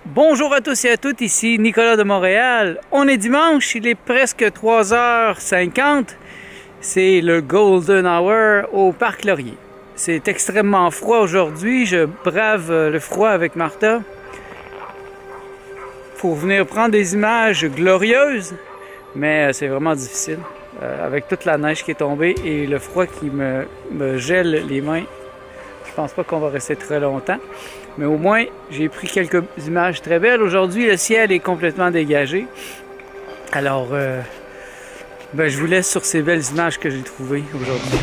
Bonjour à tous et à toutes, ici Nicolas de Montréal. On est dimanche, il est presque 3h50. C'est le Golden Hour au Parc Laurier. C'est extrêmement froid aujourd'hui, je brave le froid avec Martha pour venir prendre des images glorieuses, mais c'est vraiment difficile avec toute la neige qui est tombée et le froid qui me gèle les mains. Je pense pas qu'on va rester très longtemps. Mais au moins, j'ai pris quelques images très belles. Aujourd'hui, le ciel est complètement dégagé. Alors, je vous laisse sur ces belles images que j'ai trouvées aujourd'hui.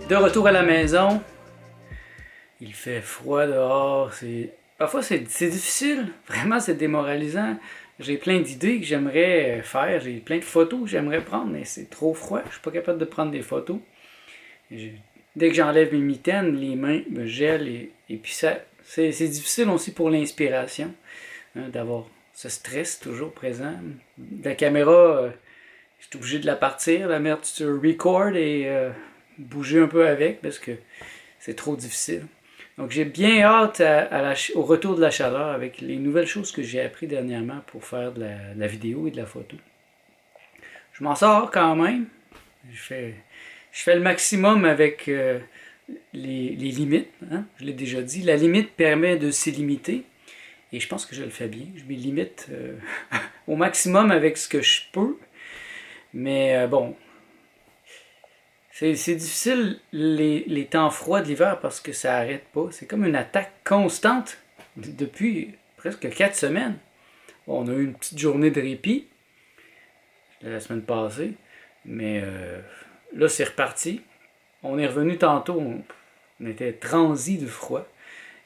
De retour à la maison, il fait froid dehors, parfois c'est difficile, vraiment c'est démoralisant. J'ai plein d'idées que j'aimerais faire, j'ai plein de photos que j'aimerais prendre, mais c'est trop froid, je suis pas capable de prendre des photos. Dès que j'enlève mes mitaines, les mains me gèlent et puis c'est difficile aussi pour l'inspiration, hein, d'avoir ce stress toujours présent. La caméra, je suis obligé de la partir, la mettre sur record et bouger un peu avec parce que c'est trop difficile. Donc j'ai bien hâte au retour de la chaleur avec les nouvelles choses que j'ai appris dernièrement pour faire de la vidéo et de la photo. Je m'en sors quand même. Je fais le maximum avec les limites. Hein? Je l'ai déjà dit. La limite permet de s'illimiter et je pense que je le fais bien. Je me limite au maximum avec ce que je peux. Mais bon, c'est difficile les temps froids de l'hiver parce que ça n'arrête pas. C'est comme une attaque constante depuis presque 4 semaines. Bon, on a eu une petite journée de répit la semaine passée, mais là c'est reparti. On est revenu tantôt, on était transi de froid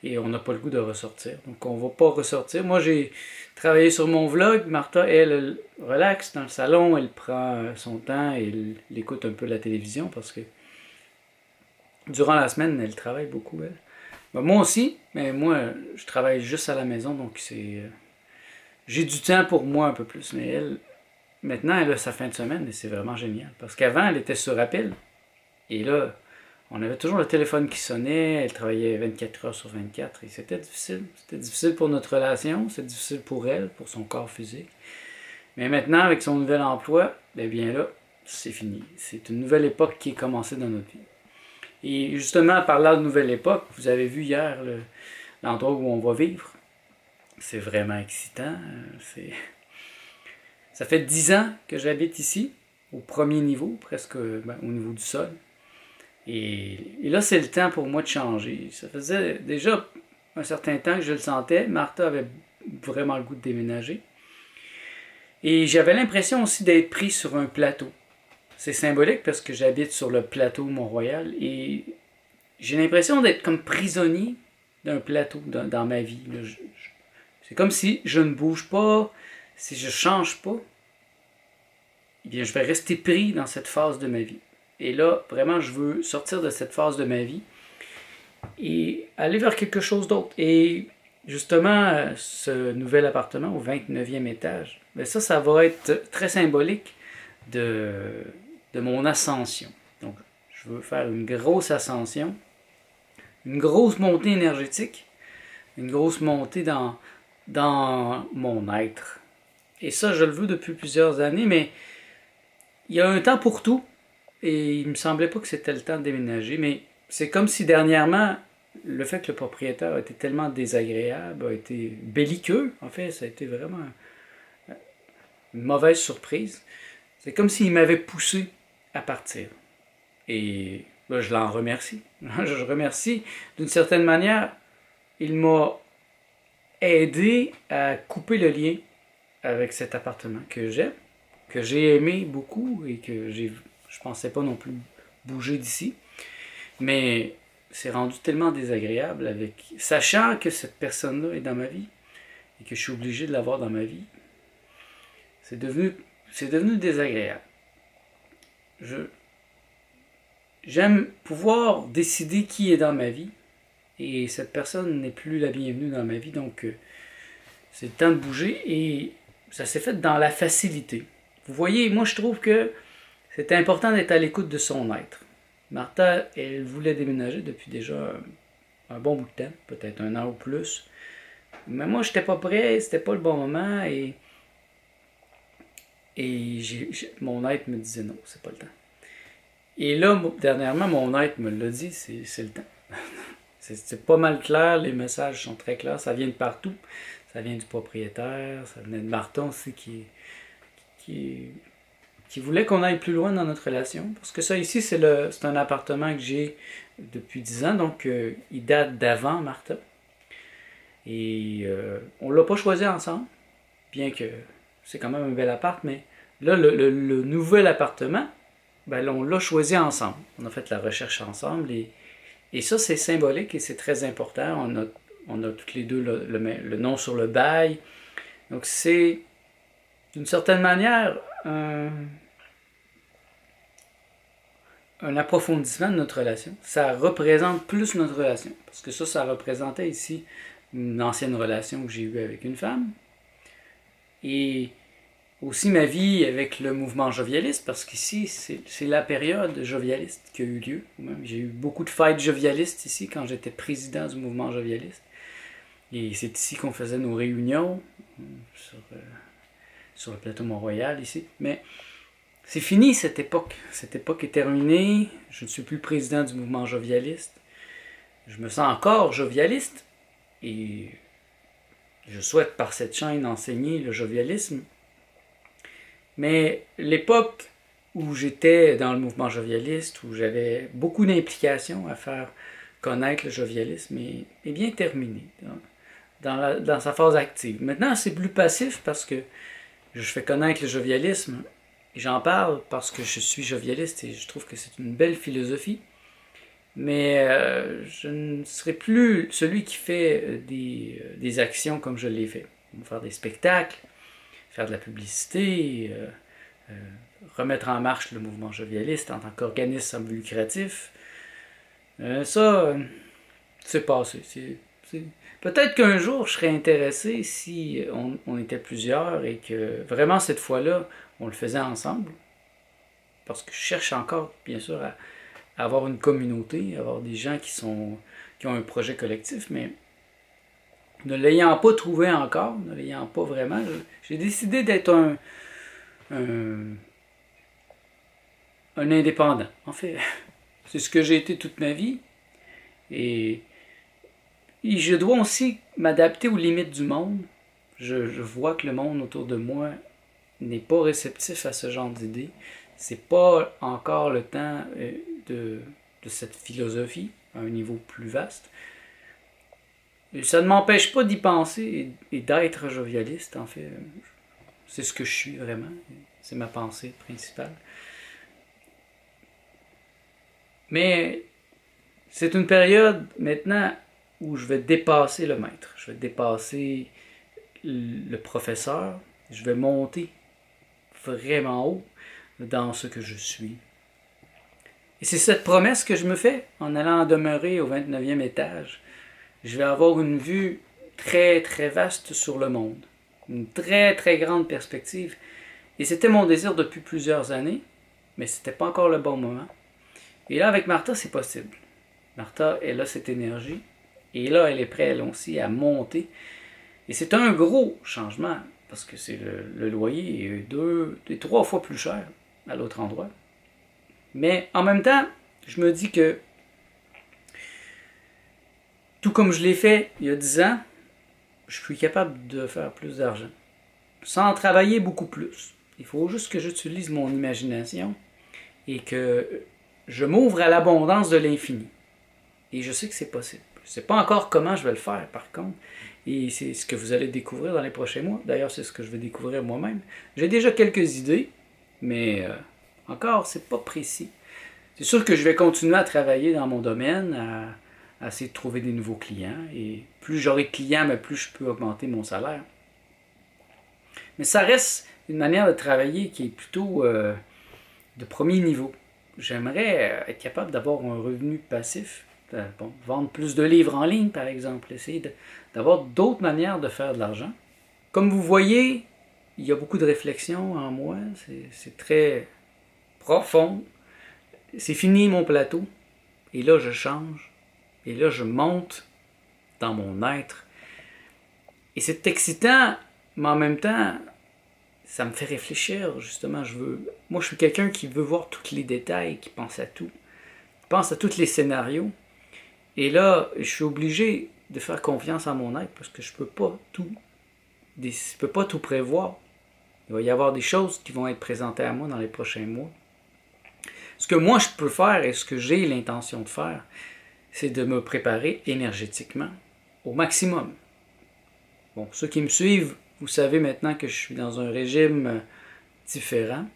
et on n'a pas le goût de ressortir. Donc on ne va pas ressortir. Moi j'ai travaillé sur mon vlog. Martha, elle relaxe dans le salon, elle prend son temps et elle écoute un peu la télévision parce que durant la semaine, elle travaille beaucoup, elle. Ben, moi aussi, mais moi je travaille juste à la maison, donc j'ai du temps pour moi un peu plus. Mais elle, maintenant, elle a sa fin de semaine et c'est vraiment génial. Parce qu'avant, elle était sur appel. Et là, on avait toujours le téléphone qui sonnait, elle travaillait 24 heures sur 24 et c'était difficile. C'était difficile pour notre relation, c'était difficile pour elle, pour son corps physique. Mais maintenant, avec son nouvel emploi, eh bien là, c'est fini. C'est une nouvelle époque qui est commencée dans notre vie. Et justement, parlant de nouvelle époque, vous avez vu hier l'endroit où on va vivre. C'est vraiment excitant. Ça fait 10 ans que j'habite ici, au premier niveau, presque au niveau du sol. Et là, c'est le temps pour moi de changer. Ça faisait déjà un certain temps que je le sentais. Martha avait vraiment le goût de déménager. Et j'avais l'impression aussi d'être pris sur un plateau. C'est symbolique parce que j'habite sur le plateau Mont-Royal et j'ai l'impression d'être comme prisonnier d'un plateau dans ma vie. C'est comme si je ne bouge pas, si je ne change pas, eh bien, je vais rester pris dans cette phase de ma vie. Et là, vraiment, je veux sortir de cette phase de ma vie et aller vers quelque chose d'autre. Et justement, ce nouvel appartement au 29e étage, ben ça va être très symbolique de, de mon ascension. Donc, je veux faire une grosse ascension, une grosse montée énergétique, une grosse montée dans mon être. Et ça, je le veux depuis plusieurs années, mais il y a un temps pour tout, et il me semblait pas que c'était le temps de déménager, mais c'est comme si dernièrement, le fait que le propriétaire a été tellement désagréable, a été belliqueux, en fait, ça a été vraiment une mauvaise surprise. C'est comme s'il m'avait poussé à partir. Et là, je l'en remercie. Je remercie d'une certaine manière. Il m'a aidé à couper le lien avec cet appartement que j'aime, que j'ai aimé beaucoup et que je pensais pas non plus bouger d'ici. Mais c'est rendu tellement désagréable avec, sachant que cette personne-là est dans ma vie et que je suis obligé de l'avoir dans ma vie. C'est devenu désagréable. J'aime pouvoir décider qui est dans ma vie et cette personne n'est plus la bienvenue dans ma vie, donc c'est le temps de bouger et ça s'est fait dans la facilité. Vous voyez, moi je trouve que c'est important d'être à l'écoute de son être. Martha, elle voulait déménager depuis déjà un bon bout de temps, peut-être 1 an ou plus. Mais moi, je n'étais pas prêt, c'était pas le bon moment et mon être me disait non, c'est pas le temps. Et là, dernièrement, mon être me l'a dit, c'est le temps. C'est pas mal clair, les messages sont très clairs, ça vient de partout. Ça vient du propriétaire, ça venait de Martin aussi qui voulait qu'on aille plus loin dans notre relation. Parce que ça ici, c'est un appartement que j'ai depuis 10 ans, donc il date d'avant Martha. Et on l'a pas choisi ensemble, bien que c'est quand même un bel appart, mais là, le nouvel appartement, ben là, on l'a choisi ensemble. On a fait la recherche ensemble et ça, c'est symbolique et c'est très important. On a toutes les deux le nom sur le bail. Donc c'est, d'une certaine manière, un approfondissement de notre relation. Ça représente plus notre relation. Parce que ça représentait ici une ancienne relation que j'ai eue avec une femme. Et aussi ma vie avec le mouvement jovialiste, parce qu'ici, c'est la période jovialiste qui a eu lieu. J'ai eu beaucoup de fêtes jovialistes ici quand j'étais président du mouvement jovialiste. Et c'est ici qu'on faisait nos réunions, sur le plateau Mont-Royal ici. Mais c'est fini cette époque. Cette époque est terminée. Je ne suis plus président du mouvement jovialiste. Je me sens encore jovialiste. Et je souhaite par cette chaîne enseigner le jovialisme. Mais l'époque où j'étais dans le mouvement jovialiste, où j'avais beaucoup d'implications à faire connaître le jovialisme, est bien terminée dans sa phase active. Maintenant, c'est plus passif parce que je fais connaître le jovialisme et j'en parle parce que je suis jovialiste et je trouve que c'est une belle philosophie. Mais je ne serai plus celui qui fait des actions comme je l'ai fait. Faire des spectacles, faire de la publicité, remettre en marche le mouvement jovialiste en tant qu'organisme sans but lucratif. C'est passé. Peut-être qu'un jour, je serais intéressé si on était plusieurs et que vraiment cette fois-là, on le faisait ensemble. Parce que je cherche encore, bien sûr, à avoir une communauté, à avoir des gens qui ont un projet collectif, mais ne l'ayant pas trouvé encore, ne l'ayant pas vraiment, j'ai décidé d'être un indépendant. En fait, c'est ce que j'ai été toute ma vie. Et je dois aussi m'adapter aux limites du monde. Je vois que le monde autour de moi n'est pas réceptif à ce genre d'idées. C'est pas encore le temps de cette philosophie à un niveau plus vaste. Et ça ne m'empêche pas d'y penser et d'être jovialiste, en fait. C'est ce que je suis vraiment. C'est ma pensée principale. Mais c'est une période maintenant où je vais dépasser le maître. Je vais dépasser le professeur. Je vais monter vraiment haut dans ce que je suis. Et c'est cette promesse que je me fais en allant demeurer au 29e étage. Je vais avoir une vue très très vaste sur le monde. Une très très grande perspective. Et c'était mon désir depuis plusieurs années, mais c'était pas encore le bon moment. Et là, avec Martha, c'est possible. Martha, elle a cette énergie. Et là, elle est prête, elle aussi, à monter. Et c'est un gros changement, parce que c'est le loyer est 2 et 3 fois plus cher à l'autre endroit. Mais en même temps, je me dis que, tout comme je l'ai fait il y a 10 ans, je suis capable de faire plus d'argent. Sans travailler beaucoup plus. Il faut juste que j'utilise mon imagination et que je m'ouvre à l'abondance de l'infini. Et je sais que c'est possible. Je ne sais pas encore comment je vais le faire, par contre. Et c'est ce que vous allez découvrir dans les prochains mois. D'ailleurs, c'est ce que je vais découvrir moi-même. J'ai déjà quelques idées, mais encore, c'est pas précis. C'est sûr que je vais continuer à travailler dans mon domaine, à essayer de trouver des nouveaux clients. Et plus j'aurai de clients, mais plus je peux augmenter mon salaire. Mais ça reste une manière de travailler qui est plutôt de premier niveau. J'aimerais être capable d'avoir un revenu passif. Bon, vendre plus de livres en ligne, par exemple. Essayer d'avoir d'autres manières de faire de l'argent. Comme vous voyez, il y a beaucoup de réflexion en moi. C'est très profond. C'est fini mon plateau. Et là, je change. Et là, je monte dans mon être. Et c'est excitant, mais en même temps, ça me fait réfléchir, justement. Moi, je suis quelqu'un qui veut voir tous les détails, qui pense à tout. Qui pense à tous les scénarios. Et là, je suis obligé de faire confiance à mon être parce que je peux pas tout prévoir. Il va y avoir des choses qui vont être présentées à moi dans les prochains mois. Ce que moi je peux faire et ce que j'ai l'intention de faire, c'est de me préparer énergétiquement au maximum. Bon, ceux qui me suivent, vous savez maintenant que je suis dans un régime différent.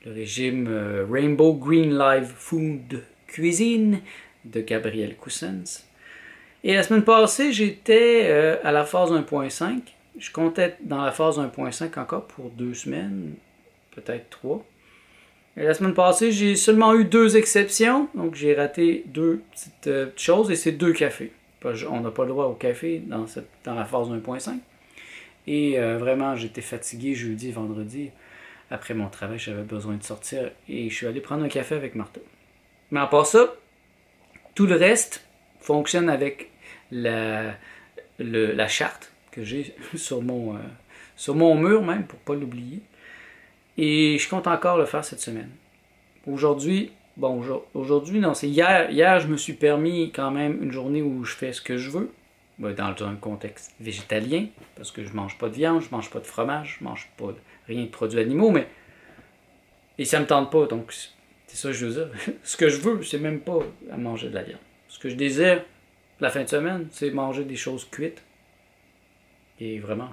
Le régime Rainbow Green Live Food Cuisine de Gabriel Coussens. Et la semaine passée, j'étais à la phase 1.5. Je comptais dans la phase 1.5 encore pour 2 semaines, peut-être 3. Et la semaine passée, j'ai seulement eu 2 exceptions. Donc j'ai raté 2 petites choses et c'est 2 cafés. On n'a pas le droit au café dans la phase 1.5. Et vraiment, j'étais fatigué jeudi et vendredi. Après mon travail, j'avais besoin de sortir et je suis allé prendre un café avec Martha. Mais à part ça, tout le reste fonctionne avec la charte que j'ai sur mon mur même, pour ne pas l'oublier. Et je compte encore le faire cette semaine. Aujourd'hui, non, c'est hier. Hier, je me suis permis quand même une journée où je fais ce que je veux, dans un contexte végétalien, parce que je mange pas de viande, je mange pas de fromage, je mange pas rien de produits animaux, et ça me tente pas, donc c'est ça que je veux dire. Ce que je veux, c'est même pas à manger de la viande. Ce que je désire, la fin de semaine, c'est manger des choses cuites. Et vraiment,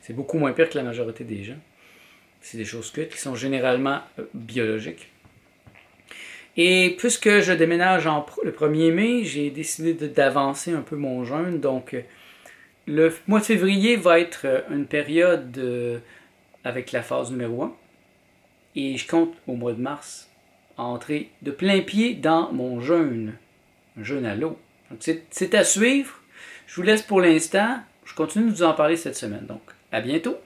c'est beaucoup moins pire que la majorité des gens. C'est des choses cuites qui sont généralement biologiques. Et puisque je déménage le 1er mai, j'ai décidé d'avancer un peu mon jeûne. Donc, le mois de février va être une période avec la phase numéro 1. Et je compte au mois de mars entrer de plein pied dans mon jeûne. Un jeûne à l'eau. Donc, c'est à suivre. Je vous laisse pour l'instant. Je continue de vous en parler cette semaine. Donc, à bientôt.